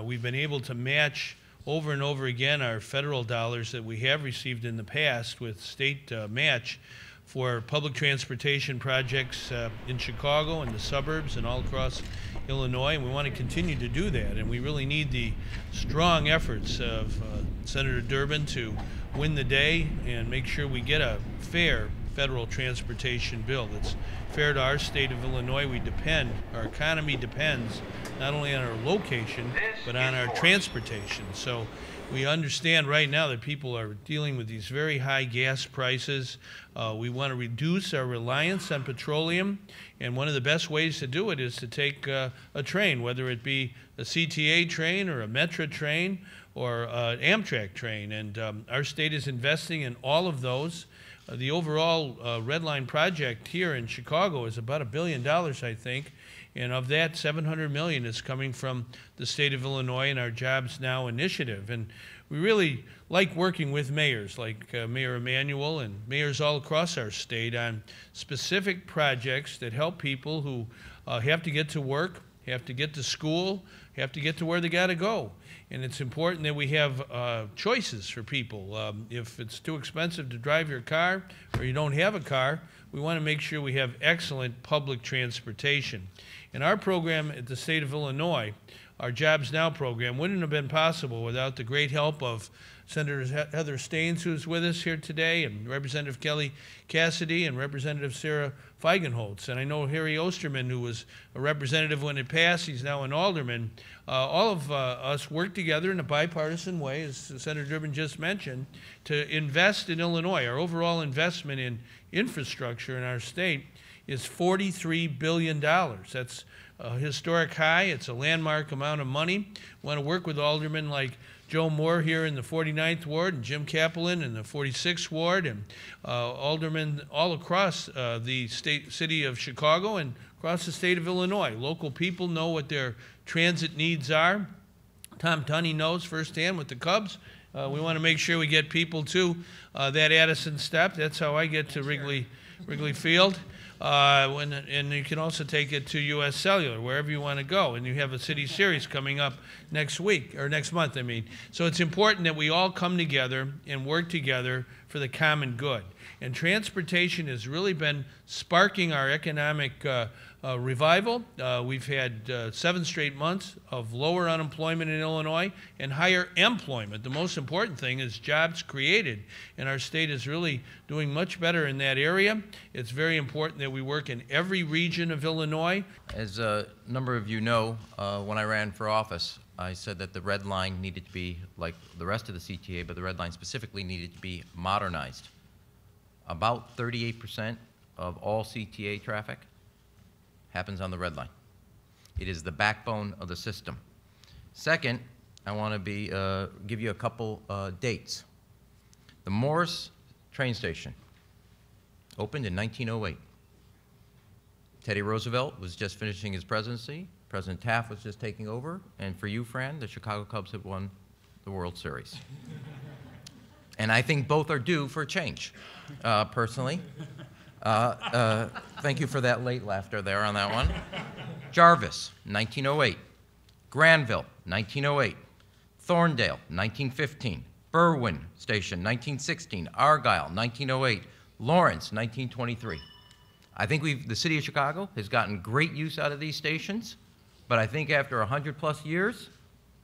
We've been able to match over and over again our federal dollars that we have received in the past with state match for public transportation projects in Chicago and the suburbs and all across Illinois, and we want to continue to do that. And we really need the strong efforts of Senator Durbin to win the day and make sure we get a fair federal transportation bill that's fair to our state of Illinois. Our economy depends not only on our location, but on our transportation. So we understand right now that people are dealing with these very high gas prices. We want to reduce our reliance on petroleum, and one of the best ways to do it is to take a train, whether it be a CTA train or a Metra train or an Amtrak train. And our state is investing in all of those. The overall Red Line project here in Chicago is about $1 billion, I think, and of that, $700 million is coming from the state of Illinois and our Jobs Now initiative. And we really like working with mayors like Mayor Emanuel and mayors all across our state on specific projects that help people who have to get to work, have to get to school, have to get to where they got to go. And it's important that we have choices for people. If it's too expensive to drive your car or you don't have a car, we want to make sure we have excellent public transportation. And our program at the state of Illinois, our Jobs Now program, wouldn't have been possible without the great help of Senator Heather Staines, who's with us here today, and Representative Kelly Cassidy and Representative Sarah Feigenholtz. And I know Harry Osterman, who was a representative when it passed, he's now an alderman. All of us work together in a bipartisan way, as Senator Durbin just mentioned, to invest in Illinois. Our overall investment in infrastructure in our state is $43 billion. That's a historic high. It's a landmark amount of money. We want to work with aldermen like Joe Moore here in the 49th Ward and Jim Kaplan in the 46th Ward and aldermen all across the city of Chicago and across the state of Illinois. Local people know what their transit needs are. Tom Tunney knows firsthand with the Cubs. We want to make sure we get people to that Addison step. That's how I get to Wrigley Field. And you can also take it to U.S. Cellular, wherever you want to go. And you have a city series coming up next month, I mean. So it's important that we all come together and work together for the common good. And transportation has really been sparking our economic revival. We've had 7 straight months of lower unemployment in Illinois and higher employment. The most important thing is jobs created, and our state is really doing much better in that area. It's very important that we work in every region of Illinois. As a number of you know, when I ran for office, I said that the Red Line needed to be like the rest of the CTA, but the Red Line specifically needed to be modernized. About 38% of all CTA traffic happens on the Red Line. It is the backbone of the system. Second, I want to give you a couple dates. The Morris train station opened in 1908. Teddy Roosevelt was just finishing his presidency. President Taft was just taking over. And for you, Fran, the Chicago Cubs have won the World Series. And I think both are due for a change, personally. Thank you for that late laughter there on that one. Jarvis, 1908. Granville, 1908. Thorndale, 1915. Berwyn Station, 1916. Argyle, 1908. Lawrence, 1923. I think the city of Chicago has gotten great use out of these stations, but I think after 100+ years,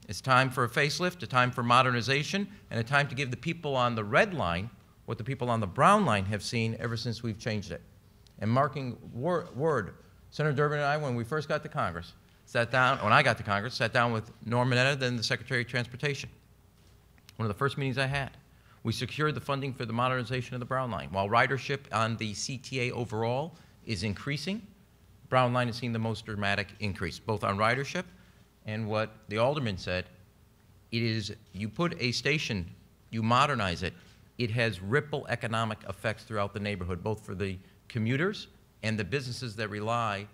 it's time for a facelift, a time for modernization, and a time to give the people on the Red Line what the people on the Brown Line have seen ever since we've changed it. And marking word, Senator Durbin and I, when we first got to Congress, sat down with Norm Mineta, then the Secretary of Transportation. One of the first meetings I had. We secured the funding for the modernization of the Brown Line. While ridership on the CTA overall is increasing, Brown Line has seen the most dramatic increase, both on ridership and what the alderman said. It is, you put a station, you modernize it, it has ripple economic effects throughout the neighborhood, both for the commuters and the businesses that rely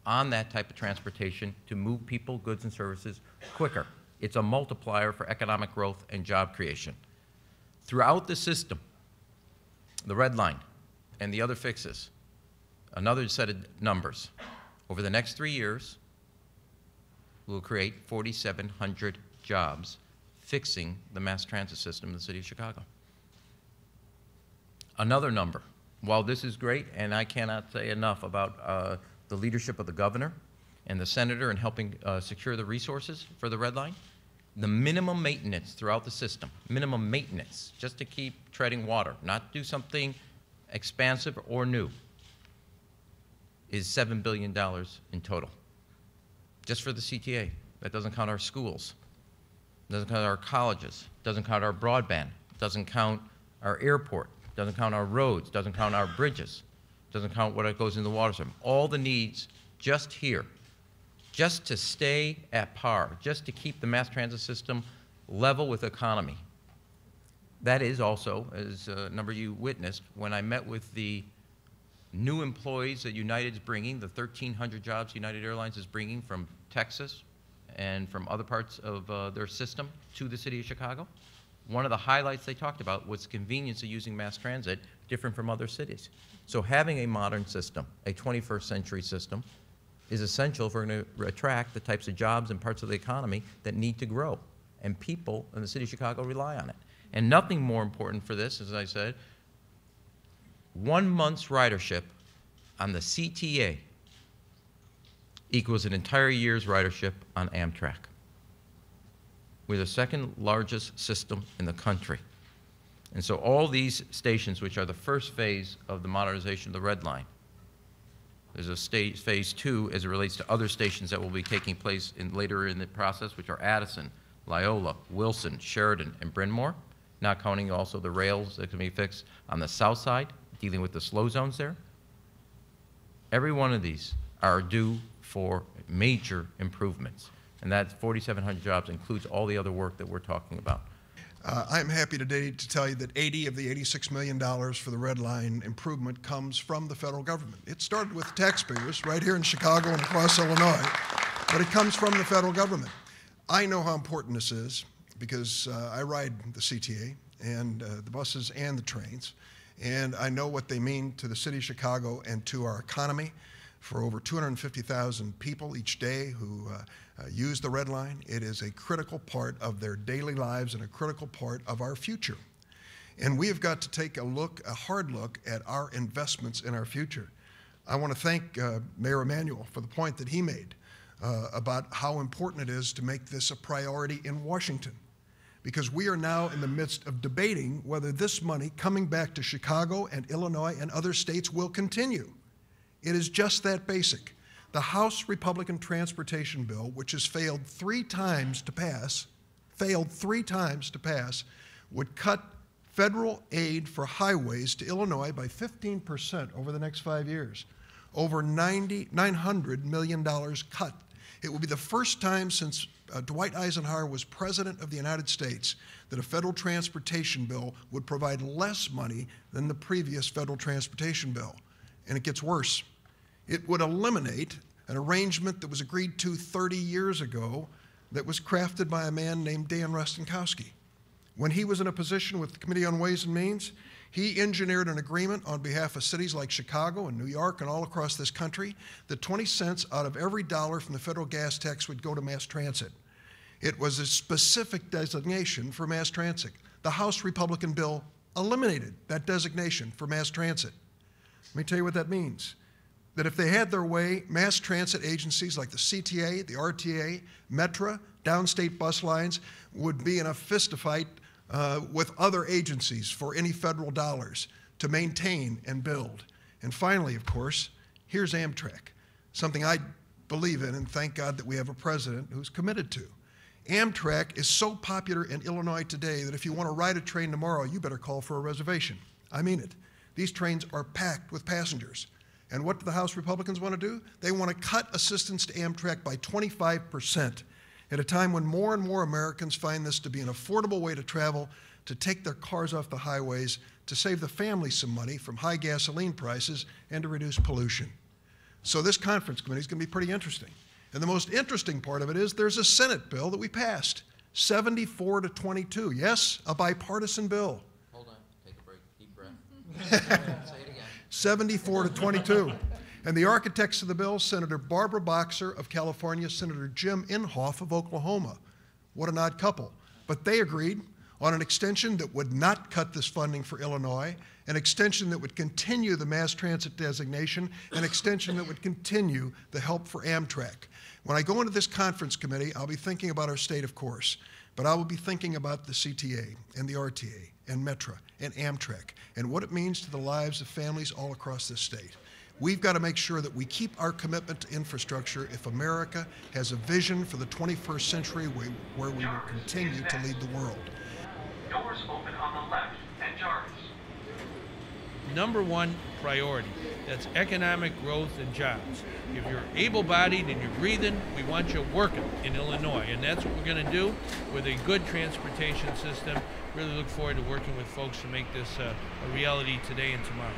on that type of transportation to move people, goods, and services quicker. It's a multiplier for economic growth and job creation. Throughout the system, the Red Line and the other fixes, another set of numbers. Over the next 3 years, will create 4,700 jobs fixing the mass transit system in the city of Chicago. Another number, while this is great, and I cannot say enough about the leadership of the governor and the senator in helping secure the resources for the Red Line, the minimum maintenance throughout the system, minimum maintenance, just to keep treading water, not do something expansive or new, is $7 billion in total, just for the CTA. That doesn't count our schools, doesn't count our colleges, doesn't count our broadband, doesn't count our airport, doesn't count our roads, doesn't count our bridges, doesn't count what goes in the water system. All the needs just here, just to stay at par, just to keep the mass transit system level with economy. That is also, as a number of you witnessed, when I met with the new employees that United's bringing, the 1,300 jobs United Airlines is bringing from Texas and from other parts of their system to the city of Chicago. One of the highlights they talked about was convenience of using mass transit, different from other cities. So having a modern system, a 21st century system, is essential if we're going to attract the types of jobs and parts of the economy that need to grow. And people in the city of Chicago rely on it. And nothing more important for this, as I said, 1 month's ridership on the CTA equals an entire year's ridership on Amtrak. We're the second largest system in the country. And so all these stations, which are the first phase of the modernization of the Red Line, there's a phase 2 as it relates to other stations that will be taking place later in the process, which are Addison, Loyola, Wilson, Sheridan, and Bryn Mawr, not counting also the rails that can be fixed on the south side, dealing with the slow zones there. Every one of these are due for major improvements. And that 4,700 jobs includes all the other work that we're talking about. I'm happy today to tell you that 80 of the $86 million for the Red Line improvement comes from the federal government. It started with taxpayers right here in Chicago and across Illinois, but it comes from the federal government. I know how important this is because I ride the CTA and the buses and the trains, and I know what they mean to the city of Chicago and to our economy. For over 250,000 people each day who use the Red Line, it is a critical part of their daily lives and a critical part of our future. And we have got to take a hard look at our investments in our future. I want to thank Mayor Emanuel for the point that he made about how important it is to make this a priority in Washington, because we are now in the midst of debating whether this money coming back to Chicago and Illinois and other states will continue. It is just that basic. The House Republican transportation bill, which has failed 3 times to pass, would cut federal aid for highways to Illinois by 15% over the next 5 years. Over $900 million cut. It will be the first time since Dwight Eisenhower was president of the United States that a federal transportation bill would provide less money than the previous federal transportation bill. And it gets worse. It would eliminate an arrangement that was agreed to 30 years ago that was crafted by a man named Dan Rostenkowski. When he was in a position with the Committee on Ways and Means, he engineered an agreement on behalf of cities like Chicago and New York and all across this country that 20 cents out of every dollar from the federal gas tax would go to mass transit. It was a specific designation for mass transit. The House Republican bill eliminated that designation for mass transit. Let me tell you what that means. That if they had their way, mass transit agencies like the CTA, the RTA, Metra, downstate bus lines would be in a fistifight with other agencies for any federal dollars to maintain and build. And finally, of course, here's Amtrak, something I believe in and thank God that we have a president who's committed to. Amtrak is so popular in Illinois today that if you want to ride a train tomorrow, you better call for a reservation. I mean it. These trains are packed with passengers. And what do the House Republicans want to do? They want to cut assistance to Amtrak by 25% at a time when more and more Americans find this to be an affordable way to travel, to take their cars off the highways, to save the family some money from high gasoline prices, and to reduce pollution. So this conference committee is going to be pretty interesting. And the most interesting part of it is there's a Senate bill that we passed, 74-22. Yes, a bipartisan bill. Hold on, take a break, deep breath. Say it again. 74-22. And the architects of the bill, Senator Barbara Boxer of California, Senator Jim Inhofe of Oklahoma. What an odd couple. But they agreed on an extension that would not cut this funding for Illinois, an extension that would continue the mass transit designation, an extension that would continue the help for Amtrak. When I go into this conference committee, I'll be thinking about our state, of course, but I will be thinking about the CTA and the RTA and Metra and Amtrak and what it means to the lives of families all across this state. We've got to make sure that we keep our commitment to infrastructure if America has a vision for the 21st century where we will continue to lead the world. Doors open on the left at Jarvis. Number one priority, that's economic growth and jobs. If you're able-bodied and you're breathing, we want you working in Illinois, and that's what we're going to do with a good transportation system. Really look forward to working with folks to make this a reality today and tomorrow.